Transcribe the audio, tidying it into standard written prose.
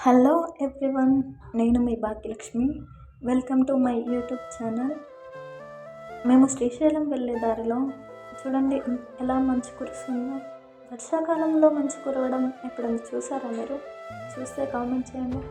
Hello everyone, నేను మీ Bhagyalakshmi. Welcome to my YouTube channel. మేము శ్రీశైలం వెళ్ళే దారిలో చూడండి ఎలా మంచు కురుస్తుందో. వర్షాకాలంలో మంచు కురవడం ఎప్పుడైనా చూసారా మీరు? చూస్తే కామెంట్ చేయండి.